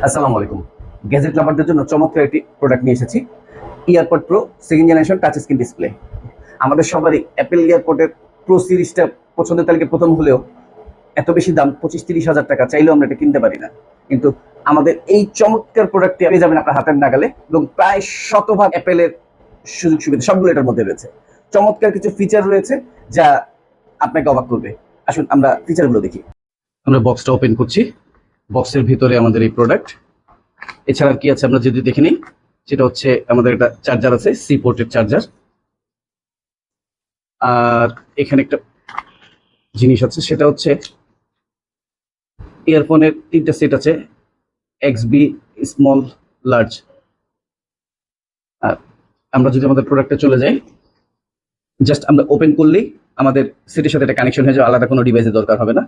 আসসালামু আলাইকুম। গ্যাজেট লাভারদের জন্য চমৎকার একটি প্রোডাক্ট নিয়ে এসেছি। EarPod pro second generation touch screen display. আমাদের সবারই অ্যাপেল ইয়ারপডের প্রো সিরিজটা পছন্দের তালিকায় প্রথম হলেও এত বেশি দাম 25-30 হাজার টাকা চাইলেও আমরা এটা কিনতে পারি না। কিন্তু আমাদের এই চমৎকার প্রোডাক্টটি পেয়ে যাবেন আপনার হাতের নাগালে এবং প্রায় শতভাগ অ্যাপেলের সুযোগ সুবিধা সবগুলো এটার মধ্যে রয়েছে। চমৎকার কিছু ফিচার রয়েছে যা আপনাকে অবাক করবে। আসুন আমরা ফিচারগুলো দেখি। আমরা বক্সটা ওপেন করছি। বক্সের ভিতরে আমাদের এই প্রোডাক্ট, এছাড়া কি আছে আমরা যদি দেখে নিই, সেটা হচ্ছে আমাদের একটা চার্জার আছে, সি পোর্টের চার্জার। আর এখানে একটা জিনিস আছে, সেটা হচ্ছে ইয়ারফোনের 3টা সেট আছে, XB, স্মল, লার্জ। আর আমরা যদি আমাদের প্রোডাক্টে চলে যাই, জাস্ট আমরা ওপেন করলেই আমাদের সেটের সাথে এটা কানেকশন হয়ে যাবে, আলাদা কোনো ডিভাইসের দরকার হবে না।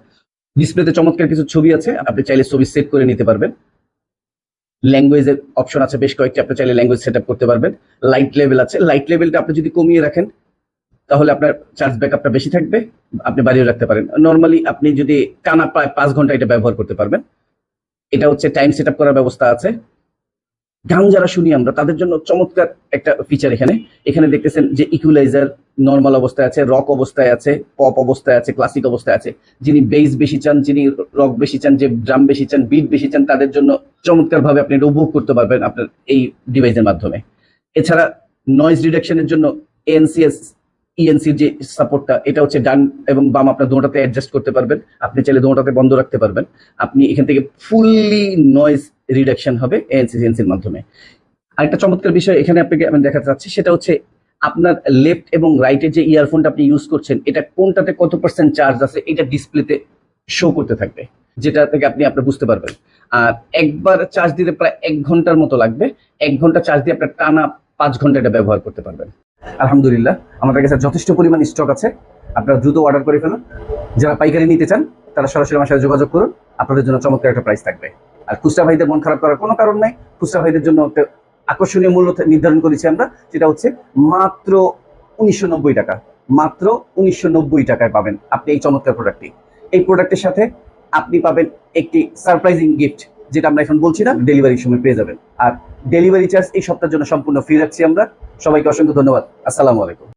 ডিসপ্লেতে চমৎকার কিছু ছবি আছে, আপনি চাইলে ছবি সেভ করে নিতে পারবেন। ল্যাঙ্গুয়েজের অপশন আছে বেশ কয়েকটি, আপনি চাইলে ল্যাঙ্গুয়েজ সেট আপ করতে পারবেন। লাইট লেভেল আছে, লাইট লেভেলটা আপনি যদি কমিয়ে রাখেন তাহলে আপনার চার্জ ব্যাকআপটা বেশি থাকবে, আপনি বাড়িয়ে রাখতে পারেন। নর্মালি আপনি যদি টানা প্রায় 5 ঘন্টা এটা ব্যবহার করতে পারবেন। এটা হচ্ছে টাইম সেট আপ করার ব্যবস্থা আছে। গান যারা শুনি আমরা তাদের জন্য চমৎকার একটা ফিচার এখানে। এখানে দেখতেছেন যে ইকুয়ালাইজার নর্মাল অবস্থায় আছে, রক অবস্থায় আছে, পপ অবস্থায় আছে, ক্লাসিক অবস্থায় আছে। যিনি বেস বেশি চান, যিনি রক বেশি চান, যে ড্রাম বেশি চান, বিট বেশি চান, তাদের জন্য চমৎকার ভাবে আপনি এটা উপভোগ করতে পারবেন আপনার এই ডিভাইসের মাধ্যমে। এছাড়া নয়েজ রিডাকশনের জন্য এএনসিএস ইএনসির যে সাপোর্টটা, এটা হচ্ছে ডান এবং বাম আপনার দুটোতে অ্যাডজাস্ট করতে পারবেন। আপনি চাইলে দুটোতে বন্ধ রাখতে পারবেন। আপনি এখান থেকে ফুললি নয়েজ রিডাকশন হবে এএনসির মাধ্যমে। আরেকটা চমৎকার বিষয় এখানে আপনাকে আমি দেখাতে চাচ্ছি, সেটা হচ্ছে আপনার লেফট এবং রাইটের যে ইয়ারফোনটা আপনি ইউজ করছেন, এটা কোনটাতে কত % চার্জ আছে এটা ডিসপ্লেতে শো করতে থাকবে, যেটা থেকে আপনি বুঝতে পারবেন। আর একবার চার্জ দিতে প্রায় 1 ঘন্টার মতো লাগবে। 1 ঘন্টা চার্জ দিয়ে আপনার টানা 5 ঘন্টা এটা ব্যবহার করতে পারবেন। আলহামদুলিল্লাহ, আমাদের কাছে যথেষ্ট পরিমাণ স্টক আছে। আপনারা দ্রুত অর্ডার করে ফেলুন। যারা পাইকারি নিতে চান তারা সরাসরি আমার সাথে যোগাযোগ করুন, আপনাদের জন্য চমৎকার একটা প্রাইস থাকবে। আর খুচরা ভাইদের মন খারাপ করার কোনো কারণ নাই। খুচরা ভাইদের জন্য একটা আকর্ষণীয় মূল্য নির্ধারণ করেছি আমরা, যেটা হচ্ছে মাত্র 1990 টাকা। মাত্র 1990 টাকায় পাবেন আপনি এই চমৎকার প্রোডাক্টটি। এই প্রোডাক্টের সাথে আপনি পাবেন একটি সারপ্রাইজিং গিফট, যেটা আমরা এখন বলছি না, ডেলিভারির সময় পেয়ে যাবেন। আর ডেলিভারি চার্জ এই সপ্তাহের জন্য সম্পূর্ণ ফ্রি রাখছি আমরা। সবাইকে অসংখ্য ধন্যবাদ। আসসালামু আলাইকুম।